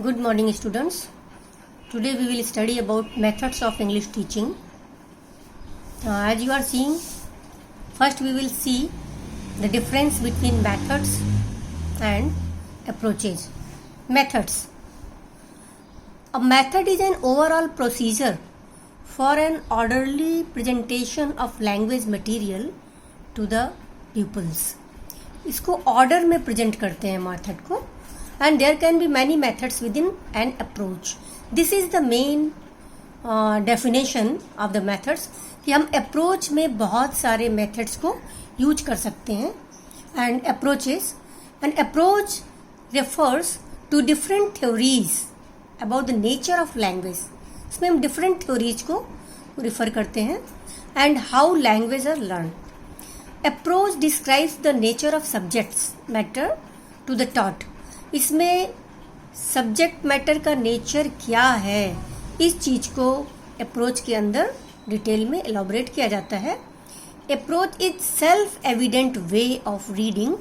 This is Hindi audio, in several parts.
Good morning, students. Today we will study about methods of English teaching. As you are seeing, first we will see the difference between methods and approaches. Methods. A method is an overall procedure for an orderly presentation of language material to the pupils. इसको ऑर्डर में प्रेजेंट करते हैं मेथड को. And there can be many methods within an approach. This is the main definition of the methods कि हम approach में बहुत सारे methods को use कर सकते हैं. And approaches, an approach refers to different theories about the nature of language. इसमें हम different theories को refer करते हैं and how language are learned. Approach describes the nature of subjects matter to the taught. इसमें सब्जेक्ट मैटर का नेचर क्या है इस चीज को अप्रोच के अंदर डिटेल में एलॉबरेट किया जाता है. Approach is self evident way of reading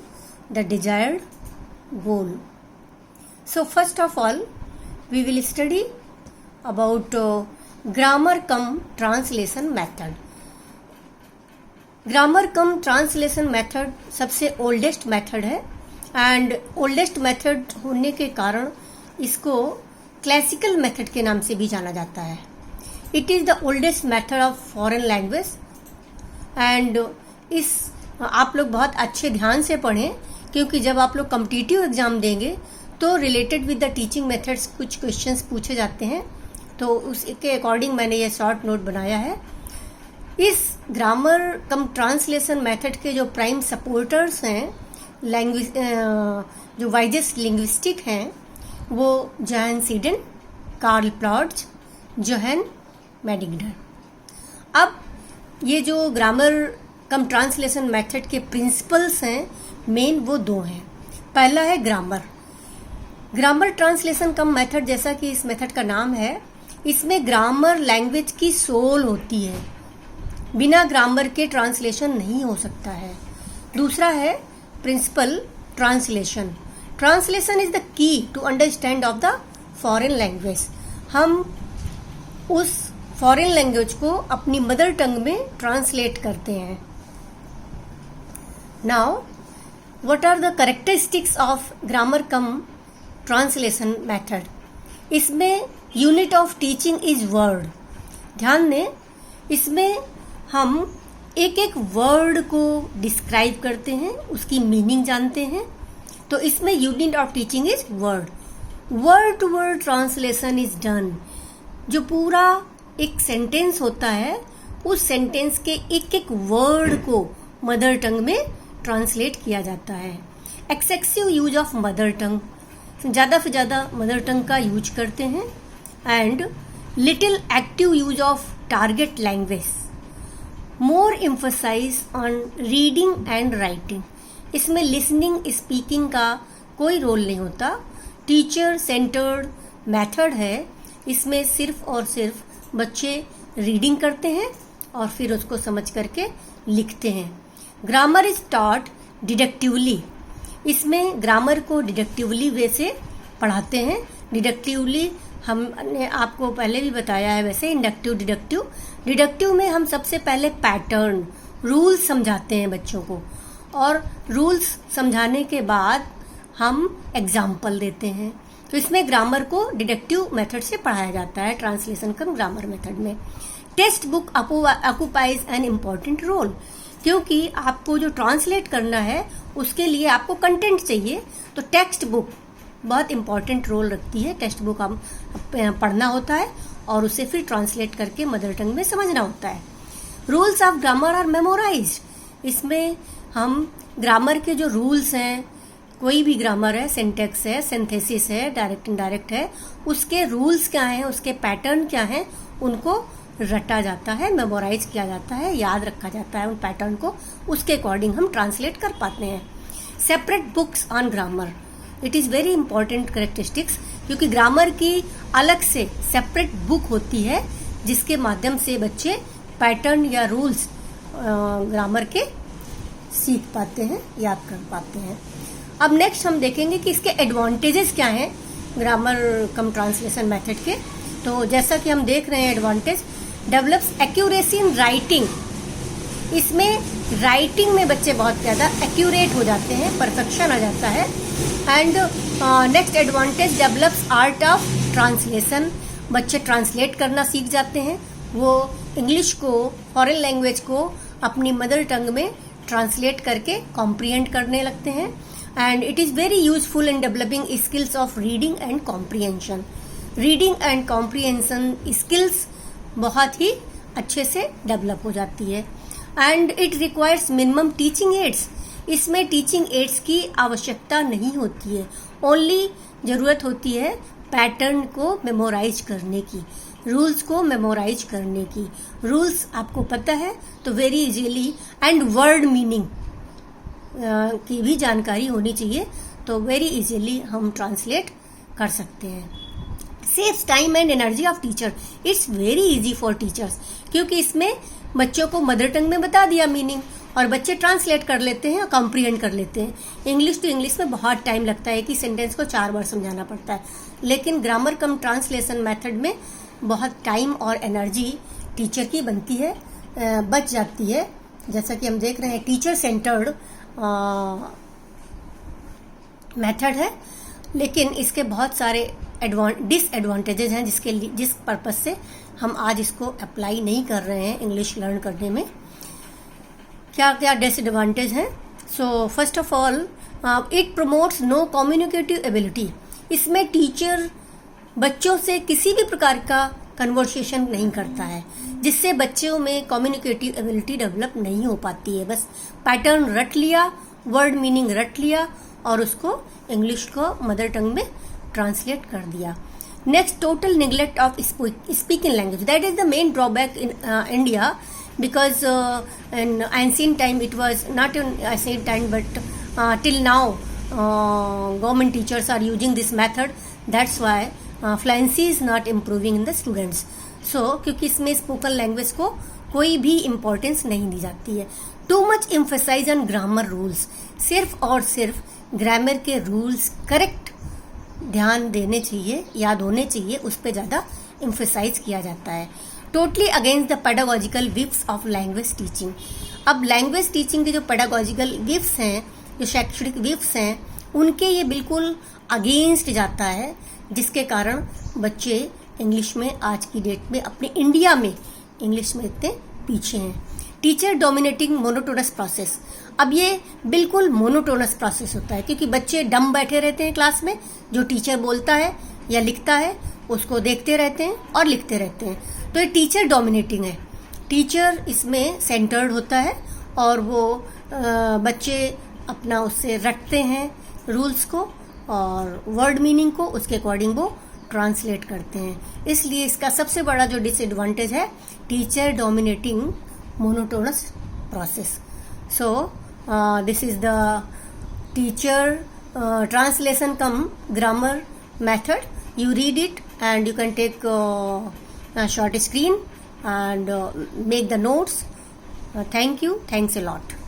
the desired goal. So first of all we will study about grammar cum translation method. Grammar cum translation method सबसे ओल्डेस्ट मेथड है एंड ओल्डेस्ट मेथड होने के कारण इसको क्लासिकल मेथड के नाम से भी जाना जाता है. It is the oldest method of foreign language and इस आप लोग बहुत अच्छे ध्यान से पढ़ें क्योंकि जब आप लोग कॉम्पिटिटिव एग्जाम देंगे तो related with the teaching methods कुछ क्वेश्चंस पूछे जाते हैं, तो उसके अकॉर्डिंग मैंने ये शॉर्ट नोट बनाया है. इस ग्रामर कम ट्रांसलेशन मेथड के जो प्राइम सपोर्टर्स हैं लैंग्वेज जो वाइजेस्ट लिंग्विस्टिक हैं वो जोहान सीडन, कार्ल प्लॉट्ज, जोहान मेडिग्डर. अब ये जो ग्रामर कम ट्रांसलेशन मेथड के प्रिंसिपल्स हैं मेन वो दो हैं. पहला है ग्रामर. ग्रामर ट्रांसलेशन कम मेथड जैसा कि इस मेथड का नाम है, इसमें ग्रामर लैंग्वेज की सोल होती है. बिना ग्रामर के ट्रांसलेशन नहीं हो सकता है. दूसरा है principal translation. Translation is the key to understand of the foreign language. हम उस फॉरेन लैंग्वेज को अपनी मदर टंग में ट्रांसलेट करते हैं. Now what are the characteristics of grammar cum translation method. इसमें unit of teaching is word. ध्यान दें, इसमें हम एक एक वर्ड को डिस्क्राइब करते हैं, उसकी मीनिंग जानते हैं, तो इसमें unit of teaching is word. Word to word translation is done. जो पूरा एक सेंटेंस होता है उस सेंटेंस के एक एक वर्ड को मदर टंग में ट्रांसलेट किया जाता है. Excessive use of mother tongue, ज़्यादा से ज़्यादा मदर टंग का यूज करते हैं. And little active use of target language. More emphasize on reading and writing. इसमें लिसनिंग स्पीकिंग का कोई रोल नहीं होता. टीचर सेंटर्ड मेथड है. इसमें सिर्फ और सिर्फ बच्चे रीडिंग करते हैं और फिर उसको समझ करके लिखते हैं. Grammar is taught डिडक्टिवली. इसमें ग्रामर को डिडक्टिवली वे से पढ़ाते हैं. डिडक्टिवली हमने आपको पहले भी बताया है, वैसे इंडक्टिव डिडक्टिव. डिडक्टिव में हम सबसे पहले पैटर्न रूल्स समझाते हैं बच्चों को और रूल्स समझाने के बाद हम एग्जाम्पल देते हैं. तो इसमें ग्रामर को डिडक्टिव मेथड से पढ़ाया जाता है ट्रांसलेशन कम ग्रामर मेथड में. Text book occupies an important role. क्योंकि आपको जो ट्रांसलेट करना है उसके लिए आपको कंटेंट चाहिए, तो टेक्स्ट बुक बहुत इंपॉर्टेंट रोल रखती है. टेक्स्ट बुक हम पढ़ना होता है और उसे फिर ट्रांसलेट करके मदर टंग में समझना होता है. Rules of grammar are memorized. इसमें हम ग्रामर के जो रूल्स हैं, कोई भी ग्रामर है, सिंटैक्स है, सिंथेसिस है, डायरेक्ट इनडायरेक्ट है, उसके रूल्स क्या हैं, उसके पैटर्न क्या हैं, उनको रटा जाता है, मेमोराइज किया जाता है, याद रखा जाता है उन पैटर्न को. उसके अकॉर्डिंग हम ट्रांसलेट कर पाते हैं. Separate books on grammar. It is very important characteristics क्योंकि ग्रामर की अलग से सेपरेट बुक होती है जिसके माध्यम से बच्चे पैटर्न या रूल्स ग्रामर के सीख पाते हैं, याद कर पाते हैं. अब नेक्स्ट हम देखेंगे कि इसके एडवांटेजेस क्या हैं ग्रामर कम ट्रांसलेशन मेथड के। तो जैसा कि हम देख रहे हैं advantage, develops accuracy in writing. इसमें राइटिंग में बच्चे बहुत ज़्यादा एक्यूरेट हो जाते हैं, परफेक्शन आ जाता है। And next advantage, develops art of translation. बच्चे ट्रांसलेट करना सीख जाते हैं, वो इंग्लिश को, फॉरेन लैंग्वेज को अपनी मदर टंग में ट्रांसलेट करके कॉम्प्रिहेंड करने लगते हैं। And it is very useful in developing skills of reading and comprehension. Reading and comprehension skills बहुत ही अच्छे से डेवलप हो जाती है। And it requires minimum teaching ads. इसमें टीचिंग एड्स की आवश्यकता नहीं होती है, ओनली ज़रूरत होती है पैटर्न को मेमोराइज करने की, रूल्स को मेमोराइज करने की। रूल्स आपको पता है तो very easily, and word meaning की भी जानकारी होनी चाहिए, तो वेरी इजीली हम ट्रांसलेट कर सकते हैं। Saves time and energy of teacher. It's very easy for teachers, क्योंकि इसमें बच्चों को मदर टंग में बता दिया मीनिंग, और बच्चे ट्रांसलेट कर लेते हैं और कॉम्प्रिहेंड कर लेते हैं। इंग्लिश टू इंग्लिश में बहुत टाइम लगता है कि सेंटेंस को 4 बार समझाना पड़ता है, लेकिन ग्रामर कम ट्रांसलेशन मेथड में बहुत टाइम और एनर्जी टीचर की बनती है, बच जाती है। जैसा कि हम देख रहे हैं, टीचर सेंटर्ड मेथड है, लेकिन इसके बहुत सारे डिसएडवांटेजेस हैं जिस पर्पज से हम आज इसको अप्लाई नहीं कर रहे हैं इंग्लिश लर्न करने में। क्या क्या डिसएडवांटेज हैं? So first of all, it promotes no communicative ability. इसमें टीचर बच्चों से किसी भी प्रकार का कन्वर्सेशन नहीं करता है, जिससे बच्चों में कम्युनिकेटिव एबिलिटी डेवलप नहीं हो पाती है। बस पैटर्न रट लिया, वर्ड मीनिंग रट लिया और उसको इंग्लिश को मदर टंग में ट्रांसलेट कर दिया। Next, total neglect of speaking language. That is the main drawback in India, because in ancient time it was not in ancient time but till now government teachers are using this method. That's why fluency is not improving in the students. So क्योंकि इसमें स्पोकन लैंग्वेज को कोई भी इम्पोर्टेंस नहीं दी जाती है। Too much emphasize on grammar rules. सिर्फ और सिर्फ ग्रामर के रूल्स करेक्ट ध्यान देने चाहिए, याद होने चाहिए, उस पर ज़्यादा एम्फेसाइज किया जाता है। Totally against the pedagogical views of language teaching. अब लैंग्वेज टीचिंग के जो पेडागोजिकल विफ्स हैं, जो शैक्षणिक विफ्स हैं, उनके ये बिल्कुल अगेंस्ट जाता है, जिसके कारण बच्चे इंग्लिश में आज की डेट में, अपने इंडिया में इंग्लिश में इतने पीछे हैं। Teacher dominating monotonous process. अब ये बिल्कुल मोनोटोनस प्रोसेस होता है, क्योंकि बच्चे डम बैठे रहते हैं क्लास में, जो टीचर बोलता है या लिखता है उसको देखते रहते हैं और लिखते रहते हैं। तो ये टीचर डोमिनेटिंग है। टीचर इसमें सेंटर्ड होता है और वो बच्चे अपना उससे रटते हैं रूल्स को और वर्ड मीनिंग को, उसके अकॉर्डिंग वो ट्रांसलेट करते हैं। इसलिए इसका सबसे बड़ा जो डिसएडवांटेज है, teacher dominating monotonous process. So this is the teacher translation cum grammar method. You read it and you can take a short screen and make the notes. Thank you. Thanks a lot.